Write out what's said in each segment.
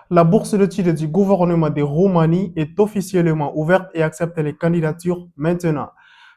La bourse d'études du gouvernement de Roumanie est officiellement ouverte et accepte les candidatures maintenant.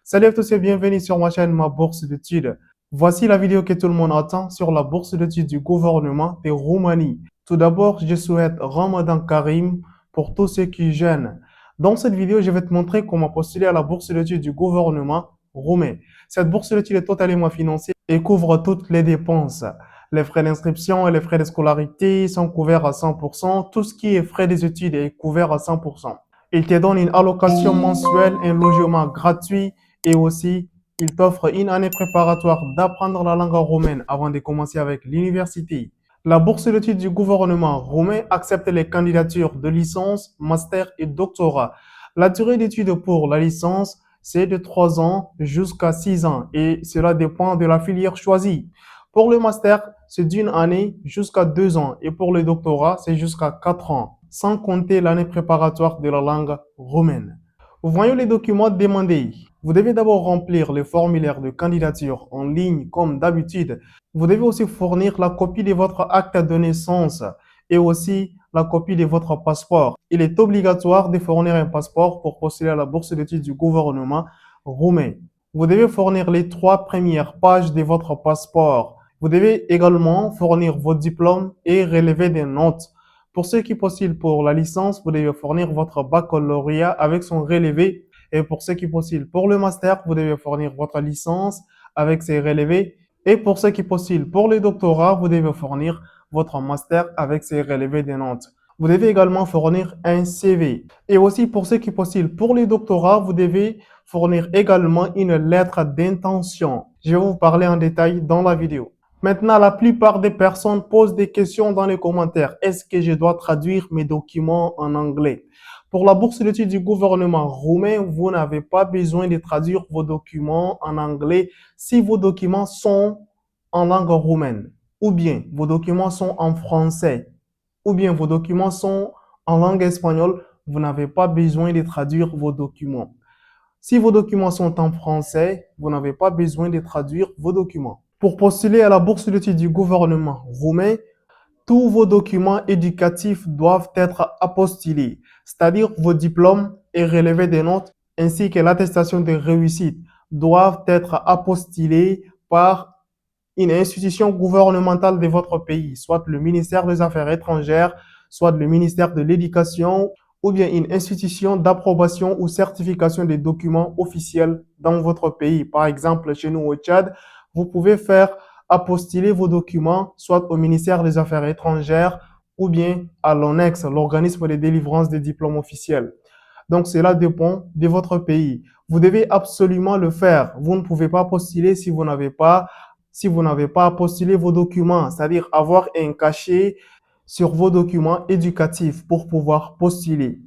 Salut à tous et bienvenue sur ma chaîne Ma Bourse d'études. Voici la vidéo que tout le monde attend sur la bourse d'études du gouvernement de Roumanie. Tout d'abord, je souhaite Ramadan Karim pour tous ceux qui jeûnent. Dans cette vidéo, je vais te montrer comment postuler à la bourse d'études du gouvernement roumain. Cette bourse d'études est totalement financée et couvre toutes les dépenses. Les frais d'inscription et les frais de scolarité sont couverts à 100%. Tout ce qui est frais des études est couvert à 100%. Il te donne une allocation mensuelle, un logement gratuit et aussi il t'offre une année préparatoire d'apprendre la langue roumaine avant de commencer avec l'université. La bourse d'études du gouvernement roumain accepte les candidatures de licence, master et doctorat. La durée d'études pour la licence, c'est de 3 ans jusqu'à 6 ans et cela dépend de la filière choisie. Pour le master, c'est d'une année jusqu'à 2 ans et pour le doctorat, c'est jusqu'à 4 ans, sans compter l'année préparatoire de la langue roumaine. Voyons les documents demandés. Vous devez d'abord remplir le formulaire de candidature en ligne comme d'habitude. Vous devez aussi fournir la copie de votre acte de naissance et aussi la copie de votre passeport. Il est obligatoire de fournir un passeport pour postuler à la bourse d'études du gouvernement roumain. Vous devez fournir les 3 premières pages de votre passeport. Vous devez également fournir vos diplômes et relever des notes. Pour ceux qui postulent pour la licence, vous devez fournir votre baccalauréat avec son relevé. Et pour ceux qui postulent pour le master, vous devez fournir votre licence avec ses relevés. Et pour ceux qui postulent pour le doctorat, vous devez fournir votre master avec ses relevés des notes. Vous devez également fournir un CV. Et aussi pour ceux qui postulent pour le doctorat, vous devez fournir également une lettre d'intention. Je vais vous parler en détail dans la vidéo. Maintenant, la plupart des personnes posent des questions dans les commentaires. Est-ce que je dois traduire mes documents en anglais? Pour la bourse d'études du gouvernement roumain, vous n'avez pas besoin de traduire vos documents en anglais si vos documents sont en langue roumaine, ou bien vos documents sont en français, ou bien vos documents sont en langue espagnole. Vous n'avez pas besoin de traduire vos documents. Si vos documents sont en français, vous n'avez pas besoin de traduire vos documents. Pour postuler à la bourse d'études du gouvernement roumain, tous vos documents éducatifs doivent être apostillés, c'est-à-dire vos diplômes et relevés des notes ainsi que l'attestation de réussite doivent être apostillés par une institution gouvernementale de votre pays, soit le ministère des Affaires étrangères, soit le ministère de l'Éducation, ou bien une institution d'approbation ou certification des documents officiels dans votre pays. Par exemple, chez nous au Tchad, vous pouvez faire apostiller vos documents soit au ministère des Affaires étrangères ou bien à l'ONEX, l'organisme de délivrance des diplômes officiels. Donc, cela dépend de votre pays. Vous devez absolument le faire. Vous ne pouvez pas postuler si vous n'avez pas postulé vos documents, c'est-à-dire avoir un cachet sur vos documents éducatifs pour pouvoir postuler.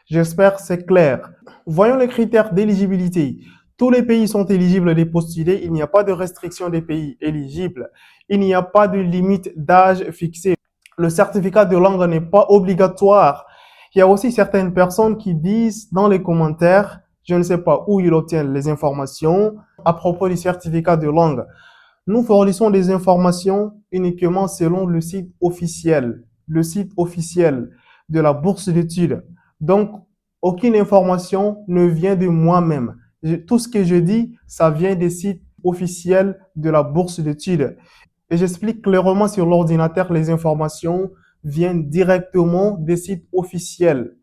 J'espère que c'est clair. Voyons les critères d'éligibilité. Tous les pays sont éligibles de postuler. Il n'y a pas de restriction des pays éligibles. Il n'y a pas de limite d'âge fixée. Le certificat de langue n'est pas obligatoire. Il y a aussi certaines personnes qui disent dans les commentaires, je ne sais pas où ils obtiennent les informations à propos du certificat de langue. Nous fournissons des informations uniquement selon le site officiel de la bourse d'études. Donc, aucune information ne vient de moi-même. Tout ce que je dis, ça vient des sites officiels de la bourse d'études. Et j'explique clairement sur l'ordinateur, les informations viennent directement des sites officiels.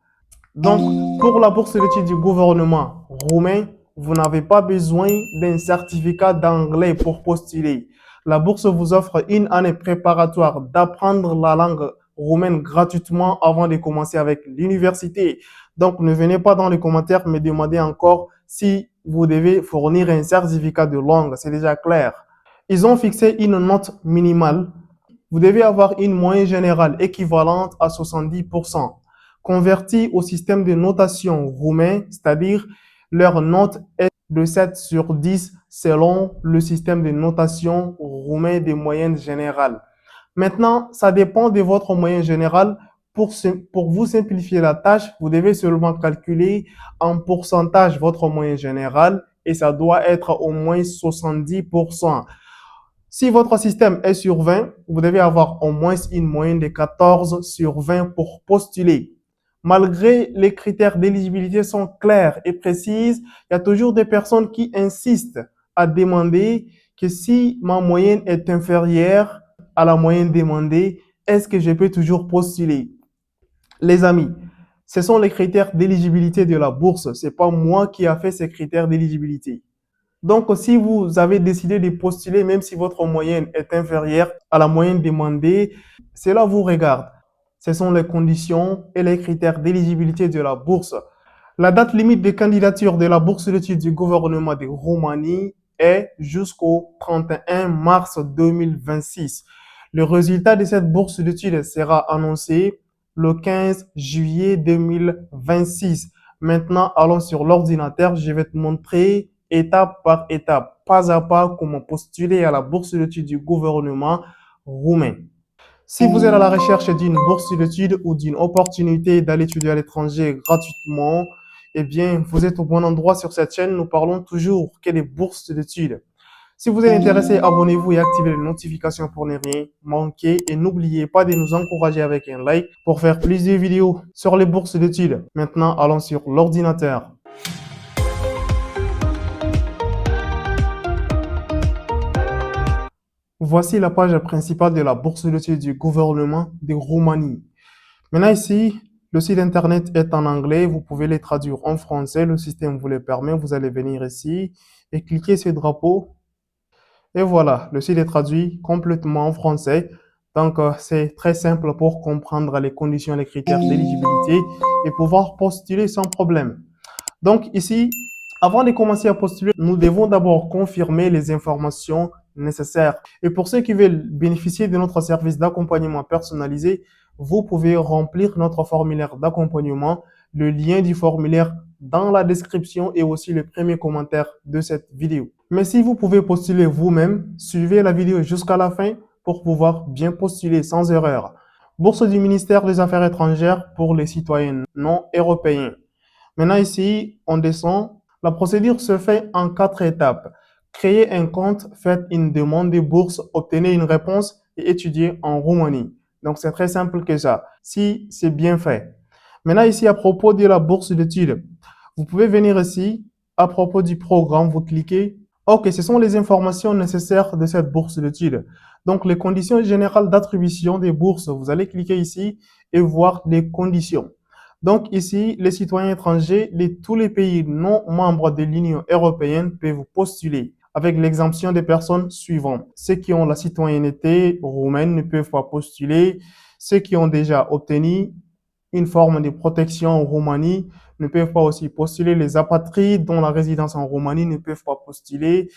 Donc, pour la bourse d'études du gouvernement roumain, vous n'avez pas besoin d'un certificat d'anglais pour postuler. La bourse vous offre une année préparatoire d'apprendre la langue roumaine gratuitement avant de commencer avec l'université. Donc, ne venez pas dans les commentaires me demander encore si vous devez fournir un certificat de langue. C'est déjà clair. Ils ont fixé une note minimale. Vous devez avoir une moyenne générale équivalente à 70%. Converti au système de notation roumain, c'est-à-dire leur note est de 7 sur 10 selon le système de notation roumain des moyennes générales. Maintenant, ça dépend de votre moyenne générale. Pour vous simplifier la tâche, vous devez seulement calculer en pourcentage votre moyenne générale et ça doit être au moins 70%. Si votre système est sur 20, vous devez avoir au moins une moyenne de 14 sur 20 pour postuler. Malgré les critères d'éligibilité sont clairs et précises, il y a toujours des personnes qui insistent à demander que si ma moyenne est inférieure à la moyenne demandée, est-ce que je peux toujours postuler? Les amis, ce sont les critères d'éligibilité de la bourse. C'est pas moi qui a fait ces critères d'éligibilité. Donc, si vous avez décidé de postuler, même si votre moyenne est inférieure à la moyenne demandée, cela vous regarde. Ce sont les conditions et les critères d'éligibilité de la bourse. La date limite de candidature de la bourse d'études du gouvernement de Roumanie est jusqu'au 31 mars 2026. Le résultat de cette bourse d'études sera annoncé le 15 juillet 2026. Maintenant, allons sur l'ordinateur. Je vais te montrer étape par étape, pas à pas, comment postuler à la bourse d'études du gouvernement roumain. Si vous êtes à la recherche d'une bourse d'études ou d'une opportunité d'aller étudier à l'étranger gratuitement, eh bien, vous êtes au bon endroit sur cette chaîne. Nous parlons toujours que des bourses d'études. Si vous êtes intéressé, abonnez-vous et activez les notifications pour ne rien manquer. Et n'oubliez pas de nous encourager avec un like pour faire plus de vidéos sur les bourses d'études. Maintenant, allons sur l'ordinateur. Voici la page principale de la bourse d'études du gouvernement de Roumanie. Maintenant ici, le site internet est en anglais. Vous pouvez les traduire en français. Le système vous le permet. Vous allez venir ici et cliquer sur drapeau. Et voilà, le site est traduit complètement en français. Donc, c'est très simple pour comprendre les conditions et les critères d'éligibilité et pouvoir postuler sans problème. Donc ici, avant de commencer à postuler, nous devons d'abord confirmer les informations nécessaires. Et pour ceux qui veulent bénéficier de notre service d'accompagnement personnalisé, vous pouvez remplir notre formulaire d'accompagnement, le lien du formulaire dans la description et aussi le premier commentaire de cette vidéo. Mais si vous pouvez postuler vous-même, suivez la vidéo jusqu'à la fin pour pouvoir bien postuler sans erreur. Bourse du ministère des Affaires étrangères pour les citoyens non européens. Maintenant ici, on descend. La procédure se fait en 4 étapes. Créer un compte, faites une demande de bourse, obtenez une réponse et étudier en Roumanie. Donc c'est très simple que ça, si c'est bien fait. Maintenant ici, à propos de la bourse d'études, vous pouvez venir ici, à propos du programme, vous cliquez. Ok, ce sont les informations nécessaires de cette bourse d'études. Donc les conditions générales d'attribution des bourses, vous allez cliquer ici et voir les conditions. Donc ici, les citoyens étrangers de tous les pays non membres de l'Union européenne peuvent postuler avec l'exemption des personnes suivantes. Ceux qui ont la citoyenneté roumaine ne peuvent pas postuler. Ceux qui ont déjà obtenu une forme de protection en Roumanie ne peuvent pas aussi postuler. Les apatrides dont la résidence en Roumanie ne peuvent pas postuler.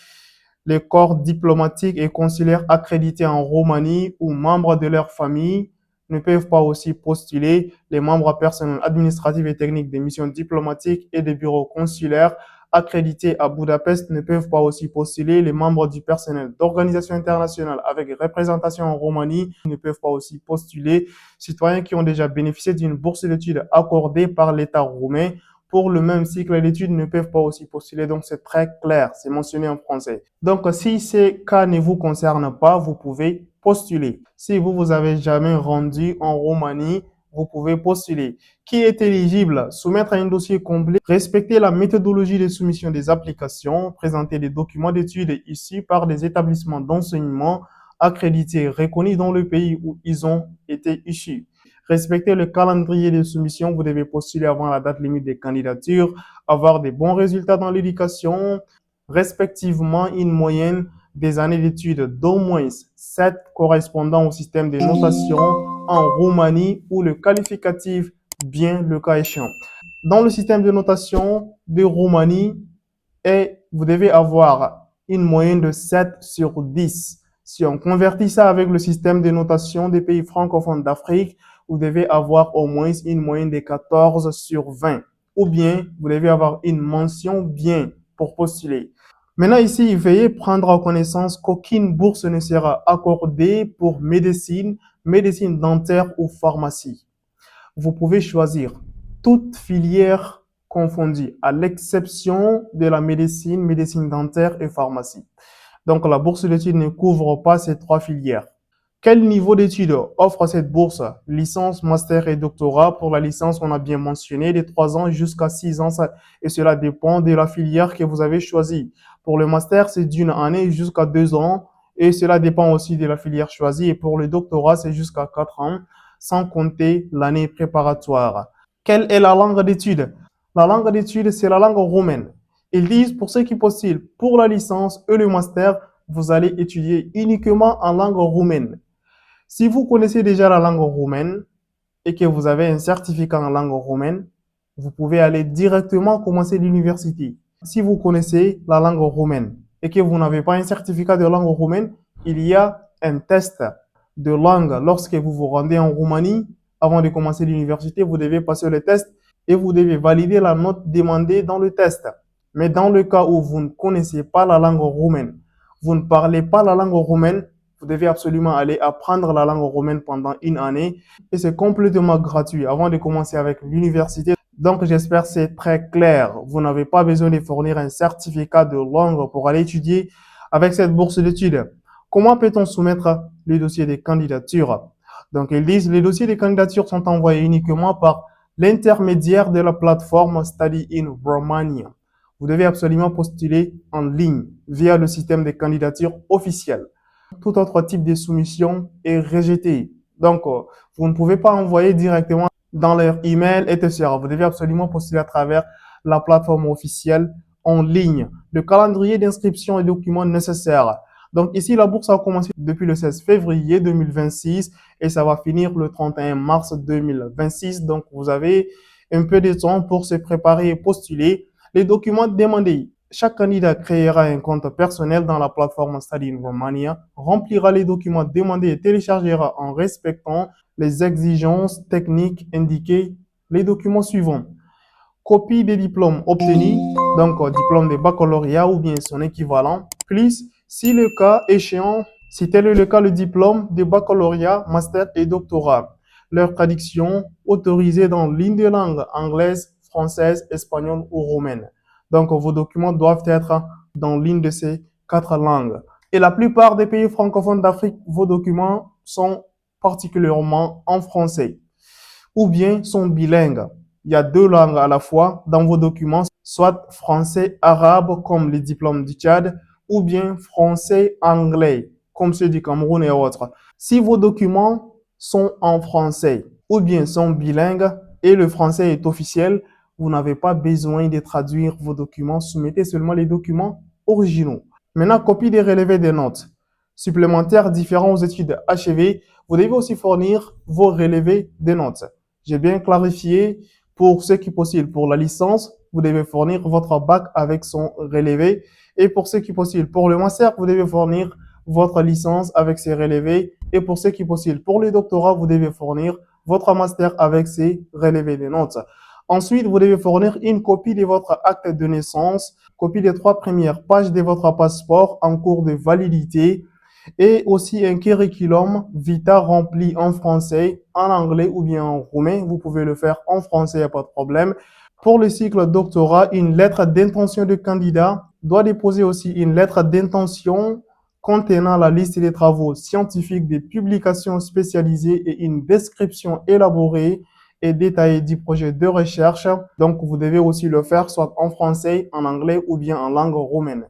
Les corps diplomatiques et consulaires accrédités en Roumanie ou membres de leur famille ne peuvent pas aussi postuler. Les membres personnels administratifs et techniques des missions diplomatiques et des bureaux consulaires accrédités à Budapest ne peuvent pas aussi postuler. Les membres du personnel d'organisations internationales avec représentation en Roumanie ne peuvent pas aussi postuler. Citoyens qui ont déjà bénéficié d'une bourse d'études accordée par l'État roumain pour le même cycle d'études ne peuvent pas aussi postuler. Donc, c'est très clair, c'est mentionné en français. Donc, si ces cas ne vous concernent pas, vous pouvez postuler. Si vous avez jamais rendu en Roumanie, vous pouvez postuler. Qui est éligible? Soumettre un dossier complet, respecter la méthodologie de soumission des applications, présenter des documents d'études issus par des établissements d'enseignement accrédités, reconnus dans le pays où ils ont été issus. Respecter le calendrier de soumission, vous devez postuler avant la date limite des candidatures, avoir des bons résultats dans l'éducation, respectivement une moyenne des années d'études d'au moins 7 correspondant au système de notation en Roumanie ou le qualificatif bien le cas échéant. Dans le système de notation de Roumanie, vous devez avoir une moyenne de 7 sur 10. Si on convertit ça avec le système de notation des pays francophones d'Afrique, vous devez avoir au moins une moyenne de 14 sur 20. Ou bien, vous devez avoir une mention bien pour postuler. Maintenant ici, veuillez prendre en connaissance qu'aucune bourse ne sera accordée pour médecine, médecine dentaire ou pharmacie. Vous pouvez choisir toute filière confondue, à l'exception de la médecine, médecine dentaire et pharmacie. Donc, la bourse d'études ne couvre pas ces trois filières. Quel niveau d'études offre cette bourse? Licence, master et doctorat. Pour la licence, on a bien mentionné de 3 ans jusqu'à 6 ans et cela dépend de la filière que vous avez choisie. Pour le master, c'est d'une année jusqu'à 2 ans et cela dépend aussi de la filière choisie. Et pour le doctorat, c'est jusqu'à 4 ans, sans compter l'année préparatoire. Quelle est la langue d'études? La langue d'études, c'est la langue roumaine. Ils disent, pour ceux qui postulent pour la licence et le master, vous allez étudier uniquement en langue roumaine. Si vous connaissez déjà la langue roumaine et que vous avez un certificat en langue roumaine, vous pouvez aller directement commencer l'université. Si vous connaissez la langue roumaine et que vous n'avez pas un certificat de langue roumaine, il y a un test de langue lorsque vous vous rendez en Roumanie. Avant de commencer l'université, vous devez passer le test et vous devez valider la note demandée dans le test. Mais dans le cas où vous ne connaissez pas la langue roumaine, vous ne parlez pas la langue roumaine, vous devez absolument aller apprendre la langue roumaine pendant une année et c'est complètement gratuit avant de commencer avec l'université. Donc, j'espère que c'est très clair. Vous n'avez pas besoin de fournir un certificat de langue pour aller étudier avec cette bourse d'études. Comment peut-on soumettre le dossier des candidatures? Donc, ils disent les dossiers des candidatures sont envoyés uniquement par l'intermédiaire de la plateforme Study in Romania. Vous devez absolument postuler en ligne via le système des candidatures officielles. Tout autre type de soumission est rejeté. Donc, vous ne pouvez pas envoyer directement dans leur email, etc. Vous devez absolument postuler à travers la plateforme officielle en ligne. Le calendrier d'inscription et documents nécessaires. Donc ici, la bourse a commencé depuis le 16 février 2026 et ça va finir le 31 mars 2026. Donc, vous avez un peu de temps pour se préparer et postuler. Les documents demandés. Chaque candidat créera un compte personnel dans la plateforme Study in Romania, remplira les documents demandés et téléchargera en respectant les exigences techniques indiquées les documents suivants. Copie des diplômes obtenus, donc diplôme de baccalauréat ou bien son équivalent, plus, si le cas échéant, si tel est le cas, le diplôme de baccalauréat, master et doctorat. Leur traduction autorisée dans l'une des langues anglaise, française, espagnole ou roumaine. Donc, vos documents doivent être dans l'une de ces 4 langues. Et la plupart des pays francophones d'Afrique, vos documents sont particulièrement en français ou bien sont bilingues. Il y a 2 langues à la fois dans vos documents, soit français-arabe comme les diplômes du Tchad, ou bien français-anglais comme ceux du Cameroun et autres. Si vos documents sont en français ou bien sont bilingues et le français est officiel, vous n'avez pas besoin de traduire vos documents, soumettez seulement les documents originaux. Maintenant, copie des relevés des notes supplémentaires différents aux études achevées. Vous devez aussi fournir vos relevés des notes. J'ai bien clarifié pour ceux qui postulent pour la licence, vous devez fournir votre bac avec son relevé. Et pour ceux qui postulent pour le master, vous devez fournir votre licence avec ses relevés. Et pour ceux qui postulent pour le doctorat, vous devez fournir votre master avec ses relevés de notes. Ensuite, vous devez fournir une copie de votre acte de naissance, copie des 3 premières pages de votre passeport en cours de validité, et aussi un curriculum vitae rempli en français, en anglais ou bien en roumain. Vous pouvez le faire en français, il n'y a pas de problème. Pour le cycle doctorat, une lettre d'intention de candidat doit déposer aussi une lettre d'intention contenant la liste des travaux scientifiques, des publications spécialisées et une description élaborée et détaillée du projet de recherche. Donc, vous devez aussi le faire soit en français, en anglais ou bien en langue roumaine.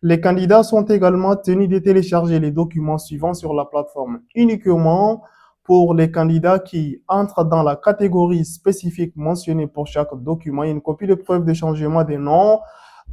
Les candidats sont également tenus de télécharger les documents suivants sur la plateforme uniquement pour les candidats qui entrent dans la catégorie spécifique mentionnée pour chaque document. Une copie de preuve de changement des noms.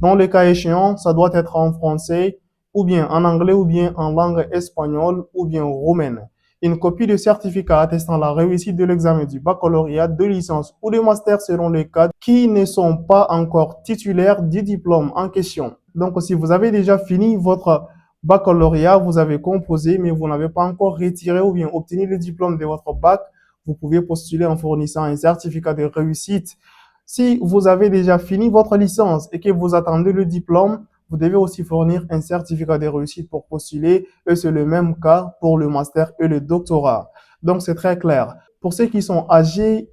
Dans le cas échéant, ça doit être en français ou bien en anglais ou bien en langue espagnole ou bien roumaine. Une copie de certificat attestant la réussite de l'examen du baccalauréat, de licence ou de master selon les cas qui ne sont pas encore titulaires du diplôme en question. Donc, si vous avez déjà fini votre baccalauréat, vous avez composé, mais vous n'avez pas encore retiré ou bien obtenu le diplôme de votre bac, vous pouvez postuler en fournissant un certificat de réussite. Si vous avez déjà fini votre licence et que vous attendez le diplôme, vous devez aussi fournir un certificat de réussite pour postuler et c'est le même cas pour le master et le doctorat. Donc, c'est très clair. Pour ceux qui sont âgés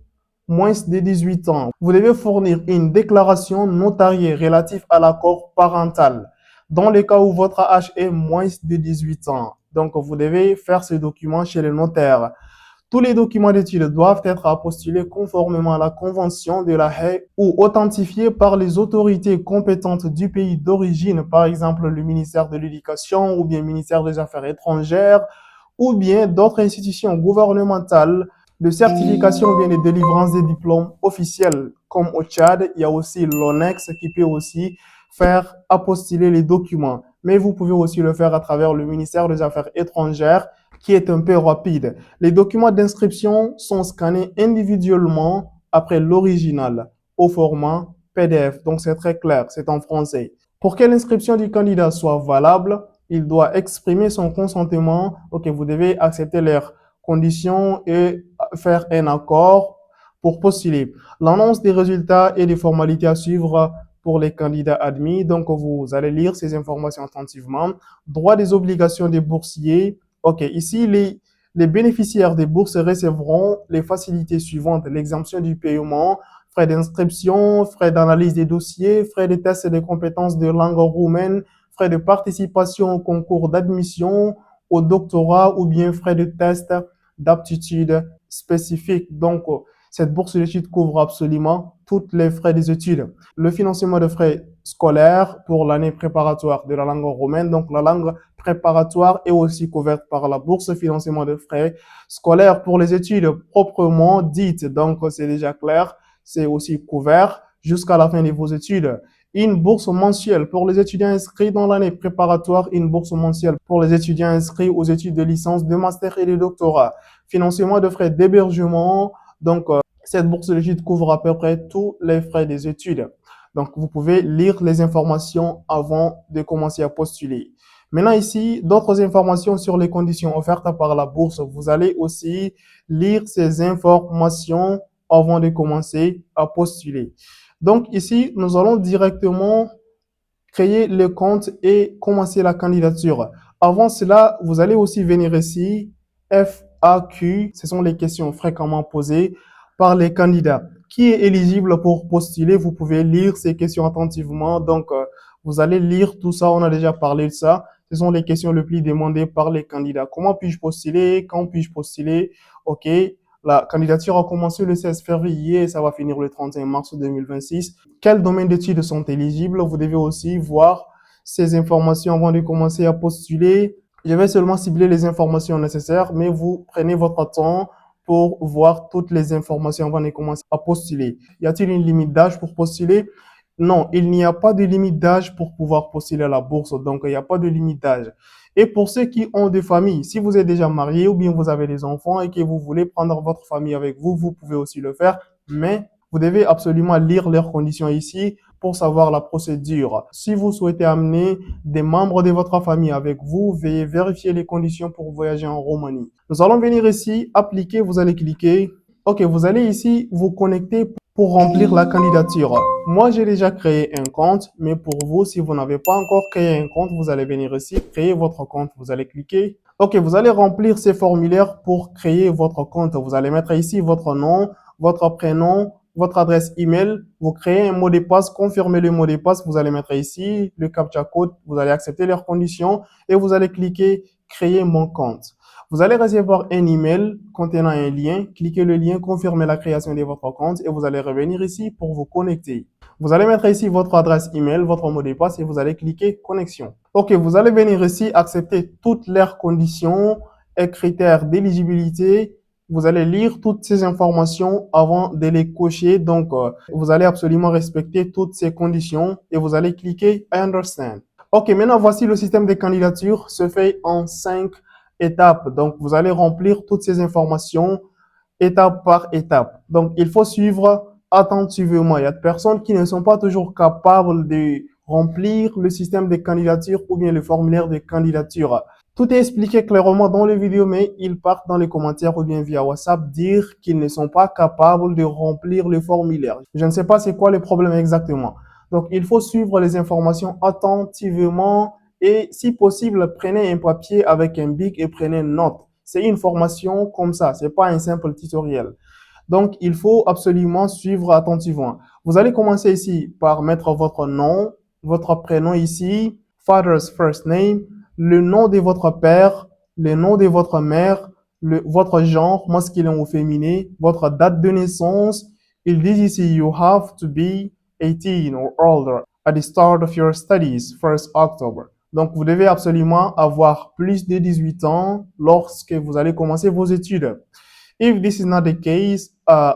moins de 18 ans, vous devez fournir une déclaration notariée relative à l'accord parental. dans le cas où votre âge est moins de 18 ans. Donc, vous devez faire ce document chez le notaire. Tous les documents d'études doivent être apostillés conformément à la Convention de la Haye ou authentifiés par les autorités compétentes du pays d'origine, par exemple le ministère de l'Éducation ou bien le ministère des Affaires étrangères ou bien d'autres institutions gouvernementales de certification ou bien de délivrance des diplômes officiels. Comme au Tchad, il y a aussi l'ONEX qui peut aussi faire apostiller les documents. Mais vous pouvez aussi le faire à travers le ministère des Affaires étrangères qui est un peu rapide. Les documents d'inscription sont scannés individuellement après l'original au format PDF. Donc, c'est très clair, c'est en français. Pour que l'inscription du candidat soit valable, il doit exprimer son consentement. Ok, vous devez accepter leurs conditions et faire un accord pour postuler. L'annonce des résultats et des formalités à suivre pour les candidats admis. Donc, vous allez lire ces informations attentivement. Droit des obligations des boursiers. Ok, ici, les bénéficiaires des bourses recevront les facilités suivantes. L'exemption du paiement, frais d'inscription, frais d'analyse des dossiers, frais de tests et de compétences de langue roumaine, frais de participation au concours d'admission, au doctorat ou bien frais de test d'aptitude spécifique. Donc, cette bourse d'études couvre absolument tous les frais des études. Le financement de frais scolaires pour l'année préparatoire de la langue roumaine. Donc, la langue préparatoire est aussi couverte par la bourse financement de frais scolaires pour les études proprement dites. Donc, c'est déjà clair. C'est aussi couvert jusqu'à la fin de vos études. Une bourse mensuelle pour les étudiants inscrits dans l'année préparatoire, une bourse mensuelle pour les étudiants inscrits aux études de licence, de master et de doctorat. Financement de frais d'hébergement. Donc, cette bourse d'études couvre à peu près tous les frais des études. Donc, vous pouvez lire les informations avant de commencer à postuler. Maintenant, ici, d'autres informations sur les conditions offertes par la bourse. Vous allez aussi lire ces informations avant de commencer à postuler. Donc, ici, nous allons directement créer le compte et commencer la candidature. Avant cela, vous allez aussi venir ici, FAQ, ce sont les questions fréquemment posées par les candidats. Qui est éligible pour postuler? Vous pouvez lire ces questions attentivement. Donc, vous allez lire tout ça. On a déjà parlé de ça. Ce sont les questions les plus demandées par les candidats. Comment puis-je postuler? Quand puis-je postuler? OK. La candidature a commencé le 16 février et ça va finir le 31 mars 2026. Quels domaines d'études sont éligibles? Vous devez aussi voir ces informations avant de commencer à postuler. Je vais seulement cibler les informations nécessaires, mais vous prenez votre temps pour voir toutes les informations avant de commencer à postuler. Y a-t-il une limite d'âge pour postuler? Non, il n'y a pas de limite d'âge pour pouvoir postuler à la bourse, donc il n'y a pas de limite d'âge. Et pour ceux qui ont des familles, si vous êtes déjà marié ou bien vous avez des enfants et que vous voulez prendre votre famille avec vous, vous pouvez aussi le faire, mais vous devez absolument lire leurs conditions ici pour savoir la procédure. Si vous souhaitez amener des membres de votre famille avec vous, veuillez vérifier les conditions pour voyager en Roumanie. Nous allons venir ici, appliquer, vous allez cliquer. Ok, vous allez ici vous connecter pour remplir la candidature. Moi, j'ai déjà créé un compte, mais pour vous, si vous n'avez pas encore créé un compte, vous allez venir ici, créer votre compte. Vous allez cliquer. Ok, vous allez remplir ces formulaires pour créer votre compte. Vous allez mettre ici votre nom, votre prénom, votre adresse email. Vous créez un mot de passe, confirmez le mot de passe. Vous allez mettre ici le captcha code. Vous allez accepter leurs conditions et vous allez cliquer créer mon compte. Vous allez recevoir un email contenant un lien. Cliquez le lien, confirmez la création de votre compte et vous allez revenir ici pour vous connecter. Vous allez mettre ici votre adresse email, votre mot de passe et vous allez cliquer connexion. Ok, vous allez venir ici accepter toutes leurs conditions et critères d'éligibilité. Vous allez lire toutes ces informations avant de les cocher. Donc, vous allez absolument respecter toutes ces conditions et vous allez cliquer I understand. Ok, maintenant voici le système de candidature se fait en 5 étapes. Donc, vous allez remplir toutes ces informations étape par étape. Donc, il faut suivre attentivement. Il y a des personnes qui ne sont pas toujours capables de remplir le système de candidature ou bien le formulaire de candidature. Tout est expliqué clairement dans les vidéos, mais ils partent dans les commentaires ou bien via WhatsApp dire qu'ils ne sont pas capables de remplir le formulaire. Je ne sais pas c'est quoi le problème exactement. Donc, il faut suivre les informations attentivement et si possible, prenez un papier avec un bic et prenez une note. C'est une formation comme ça, c'est pas un simple tutoriel. Donc, il faut absolument suivre attentivement. Vous allez commencer ici par mettre votre nom, votre prénom ici, father's first name, le nom de votre père, le nom de votre mère, votre genre masculin ou féminin, votre date de naissance. Ils disent ici, you have to be 18 or older at the start of your studies, 1st October. Donc, vous devez absolument avoir plus de 18 ans lorsque vous allez commencer vos études. If this is not the case,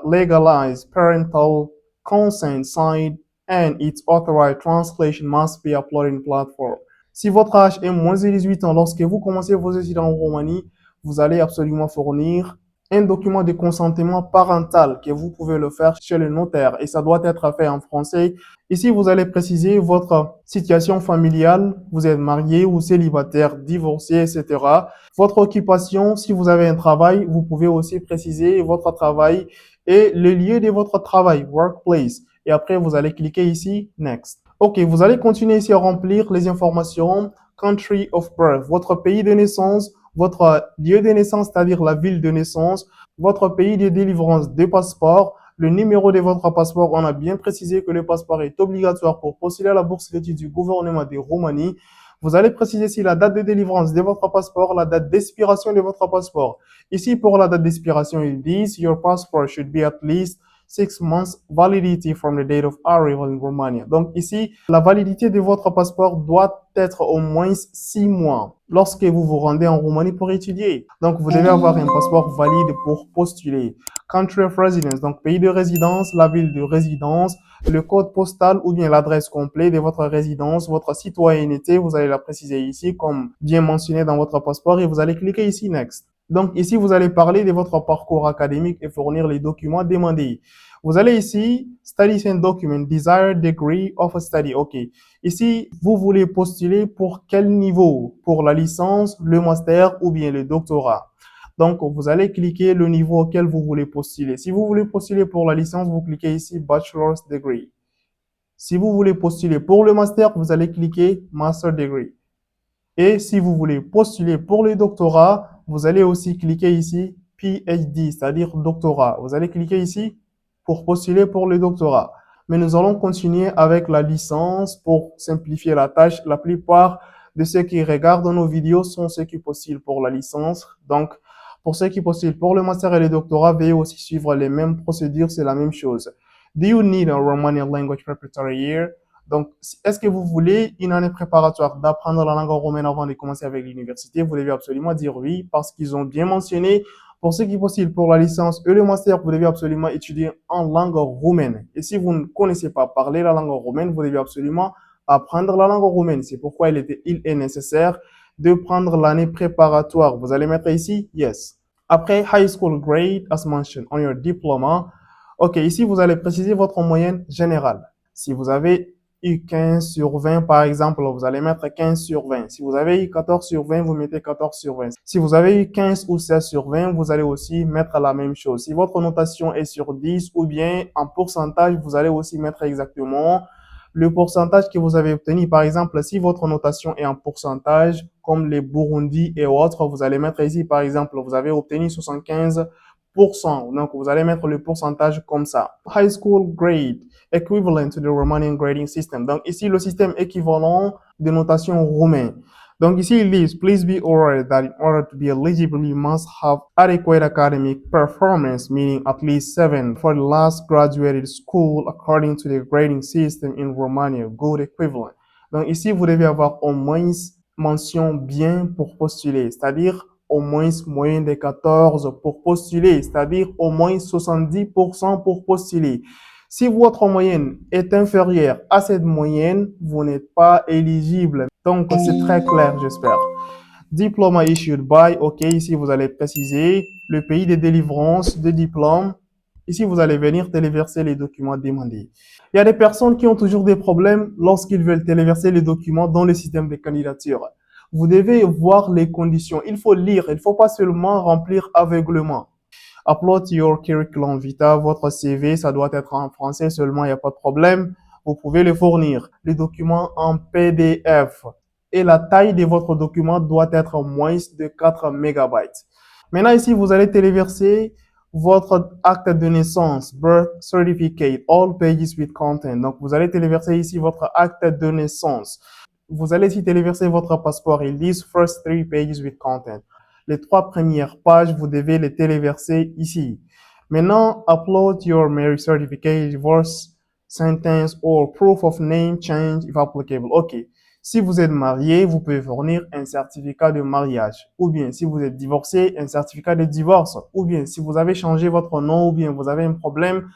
legalize parental consent signed and its authorized translation must be uploaded in platform. Si votre âge est moins de 18 ans lorsque vous commencez vos études en Roumanie, vous allez absolument fournir un document de consentement parental que vous pouvez le faire chez le notaire et ça doit être fait en français. Ici, vous allez préciser votre situation familiale, vous êtes marié ou célibataire, divorcé, etc. Votre occupation, si vous avez un travail, vous pouvez aussi préciser votre travail et le lieu de votre travail, workplace. Et après, vous allez cliquer ici, Next. OK, vous allez continuer ici à remplir les informations, country of birth, votre pays de naissance, votre lieu de naissance, c'est-à-dire la ville de naissance, votre pays de délivrance de passeport, le numéro de votre passeport. On a bien précisé que le passeport est obligatoire pour postuler à la bourse d'études du gouvernement de Roumanie. Vous allez préciser ici la date de délivrance de votre passeport, la date d'expiration de votre passeport. Ici, pour la date d'expiration, ils disent your passport should be at least 6 months validity from the date of arrival in Romania. Donc ici, la validité de votre passeport doit être au moins 6 mois lorsque vous vous rendez en Roumanie pour étudier. Donc vous devez avoir un passeport valide pour postuler. Country of residence, donc pays de résidence, la ville de résidence, le code postal ou bien l'adresse complète de votre résidence, votre citoyenneté, vous allez la préciser ici comme bien mentionné dans votre passeport et vous allez cliquer ici Next. Donc ici, vous allez parler de votre parcours académique et fournir les documents demandés. Vous allez ici, Studies and Document, Desired Degree of Study. OK. Ici, vous voulez postuler pour quel niveau? Pour la licence, le master ou bien le doctorat. Donc, vous allez cliquer le niveau auquel vous voulez postuler. Si vous voulez postuler pour la licence, vous cliquez ici Bachelor's Degree. Si vous voulez postuler pour le master, vous allez cliquer Master Degree. Et si vous voulez postuler pour le doctorat, vous allez aussi cliquer ici PhD, c'est-à-dire doctorat. Vous allez cliquer ici pour postuler pour le doctorat. Mais nous allons continuer avec la licence pour simplifier la tâche. La plupart de ceux qui regardent nos vidéos sont ceux qui postulent pour la licence. Donc, pour ceux qui postulent pour le master et le doctorat, veuillez aussi suivre les mêmes procédures, c'est la même chose. Do you need a Romanian language preparatory year? Donc, est-ce que vous voulez une année préparatoire d'apprendre la langue roumaine avant de commencer avec l'université? Vous devez absolument dire oui parce qu'ils ont bien mentionné. Pour ceux qui postulent pour la licence et le master, vous devez absolument étudier en langue roumaine. Et si vous ne connaissez pas parler la langue roumaine, vous devez absolument apprendre la langue roumaine. C'est pourquoi il est nécessaire de prendre l'année préparatoire. Vous allez mettre ici Yes. Après, high school grade as mentioned on your diploma. OK, ici, vous allez préciser votre moyenne générale. Si vous avez eu 15 sur 20, par exemple, vous allez mettre 15 sur 20. Si vous avez eu 14 sur 20, vous mettez 14 sur 20. Si vous avez eu 15 ou 16 sur 20, vous allez aussi mettre la même chose. Si votre notation est sur 10 ou bien en pourcentage, vous allez aussi mettre exactement le pourcentage que vous avez obtenu. Par exemple, si votre notation est en pourcentage, comme les Burundi et autres, vous allez mettre ici, par exemple, vous avez obtenu 75%. Donc, vous allez mettre le pourcentage comme ça. High school grade, equivalent to the Romanian grading system. Donc, ici, le système équivalent de notation roumain. Donc, ici, il dit, please be aware that in order to be eligible, you must have adequate academic performance, meaning at least 7 for the last graduated school according to the grading system in Romania, good equivalent. Donc, ici, vous devez avoir au moins mention bien pour postuler, c'est-à-dire au moins moyenne de 14 pour postuler, c'est-à-dire au moins 70% pour postuler. Si votre moyenne est inférieure à cette moyenne, vous n'êtes pas éligible. Donc, c'est très clair, j'espère. Diploma issued by, OK, ici vous allez préciser le pays de délivrance de diplôme. Ici, vous allez venir téléverser les documents demandés. Il y a des personnes qui ont toujours des problèmes lorsqu'ils veulent téléverser les documents dans le système de candidature. Vous devez voir les conditions. Il faut lire. Il ne faut pas seulement remplir aveuglement. Upload your curriculum vitae, votre CV, ça doit être en français seulement, il n'y a pas de problème. Vous pouvez le fournir. Les documents en PDF. Et la taille de votre document doit être moins de 4 mégabytes. Maintenant, ici, vous allez téléverser votre acte de naissance, birth certificate, all pages with content. Donc, vous allez téléverser ici votre acte de naissance. vous allez ici téléverser votre passeport. Ils disent first three pages with content. Les 3 premières pages, vous devez les téléverser ici. Maintenant, upload your marriage certificate, divorce sentence or proof of name change if applicable. OK. Si vous êtes marié, vous pouvez fournir un certificat de mariage. Ou bien, si vous êtes divorcé, un certificat de divorce. Ou bien, si vous avez changé votre nom ou bien vous avez un problème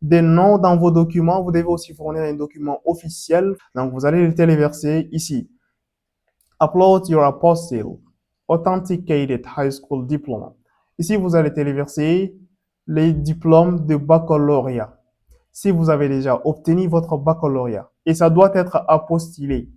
des noms dans vos documents, vous devez aussi fournir un document officiel. Donc, vous allez le téléverser ici. Upload your apostille, authenticated high school diploma. Ici, vous allez téléverser les diplômes de baccalauréat. Si vous avez déjà obtenu votre baccalauréat, et ça doit être apostillé.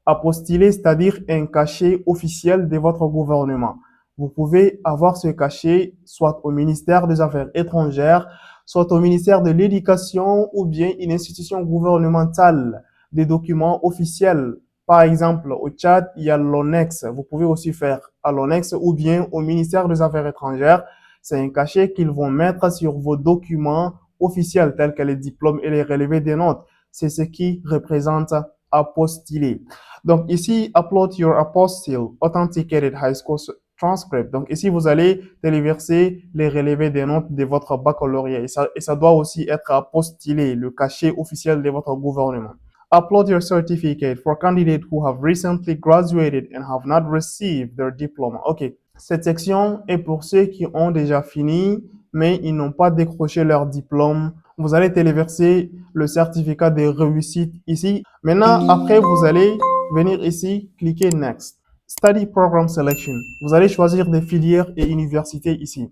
Apostillé, c'est-à-dire un cachet officiel de votre gouvernement. Vous pouvez avoir ce cachet soit au ministère des Affaires étrangères, soit au ministère de l'Éducation ou bien une institution gouvernementale, des documents officiels. Par exemple, au Tchad, il y a l'ONEX. Vous pouvez aussi faire à l'ONEX ou bien au ministère des Affaires étrangères. C'est un cachet qu'ils vont mettre sur vos documents officiels tels que les diplômes et les relevés des notes. C'est ce qui représente apostillé. Donc ici, upload your apostille authenticated high school transcript. Donc ici, vous allez téléverser les relevés des notes de votre baccalauréat et ça doit aussi être apostillé, le cachet officiel de votre gouvernement. Upload your certificate for candidates who have recently graduated and have not received their diploma. OK. Cette section est pour ceux qui ont déjà fini, mais ils n'ont pas décroché leur diplôme. Vous allez téléverser le certificat de réussite ici. Maintenant, après, vous allez venir ici, cliquer Next. Study Program Selection. Vous allez choisir des filières et universités ici.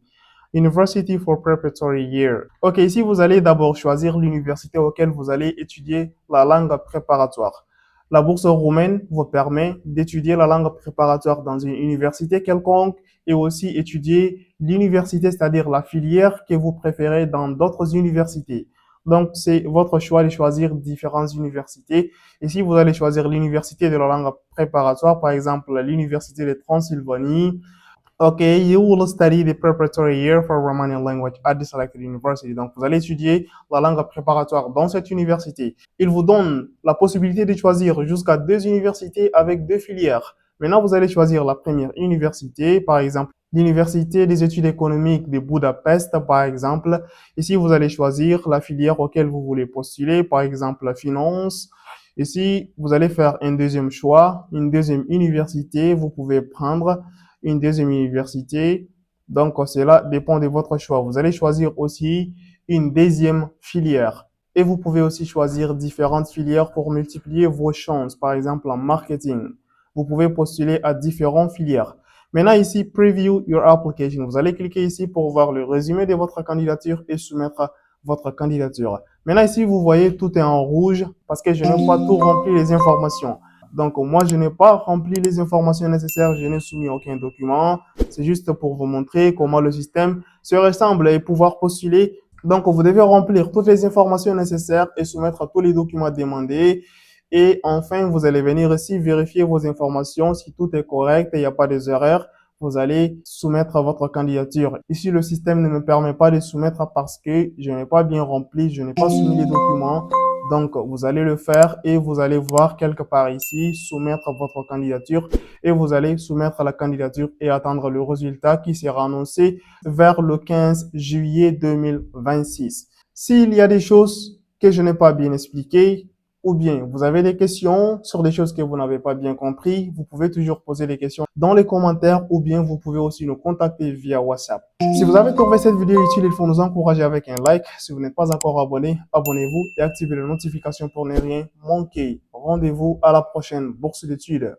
University for Preparatory Year. OK, ici, vous allez d'abord choisir l'université auquel vous allez étudier la langue préparatoire. La bourse roumaine vous permet d'étudier la langue préparatoire dans une université quelconque et aussi étudier l'université, c'est-à-dire la filière que vous préférez dans d'autres universités. Donc, c'est votre choix de choisir différentes universités. Ici, vous allez choisir l'université de la langue préparatoire, par exemple l'université de Transylvanie. Okay, you will study the preparatory year for Romanian language at the selected university. Donc, vous allez étudier la langue préparatoire dans cette université. Il vous donne la possibilité de choisir jusqu'à 2 universités avec 2 filières. Maintenant, vous allez choisir la première université, par exemple, l'Université des études économiques de Budapest, par exemple. Ici, vous allez choisir la filière auquel vous voulez postuler, par exemple, la finance. Ici, vous allez faire un deuxième choix, une deuxième université. Vous pouvez prendre une deuxième université. Donc, cela dépend de votre choix. Vous allez choisir aussi une deuxième filière. Et vous pouvez aussi choisir différentes filières pour multiplier vos chances. Par exemple, en marketing, vous pouvez postuler à différentes filières. Maintenant, ici, Preview your application. Vous allez cliquer ici pour voir le résumé de votre candidature et soumettre votre candidature. Maintenant, ici, vous voyez, tout est en rouge parce que je n'ai pas tout rempli les informations. Donc, moi, je n'ai pas rempli les informations nécessaires, je n'ai soumis aucun document. C'est juste pour vous montrer comment le système se ressemble et pouvoir postuler. Donc, vous devez remplir toutes les informations nécessaires et soumettre tous les documents demandés. Et enfin, vous allez venir ici vérifier vos informations. Si tout est correct et il n'y a pas des erreurs, vous allez soumettre votre candidature. Ici, le système ne me permet pas de soumettre parce que je n'ai pas bien rempli, je n'ai pas soumis les documents. Donc, vous allez le faire et vous allez voir quelque part ici, soumettre votre candidature et vous allez soumettre la candidature et attendre le résultat qui sera annoncé vers le 15 juillet 2026. S'il y a des choses que je n'ai pas bien expliquées, ou bien vous avez des questions sur des choses que vous n'avez pas bien compris, vous pouvez toujours poser des questions dans les commentaires ou bien vous pouvez aussi nous contacter via WhatsApp. Si vous avez trouvé cette vidéo utile, il faut nous encourager avec un like. Si vous n'êtes pas encore abonné, abonnez-vous et activez les notifications pour ne rien manquer. Rendez-vous à la prochaine bourse d'études.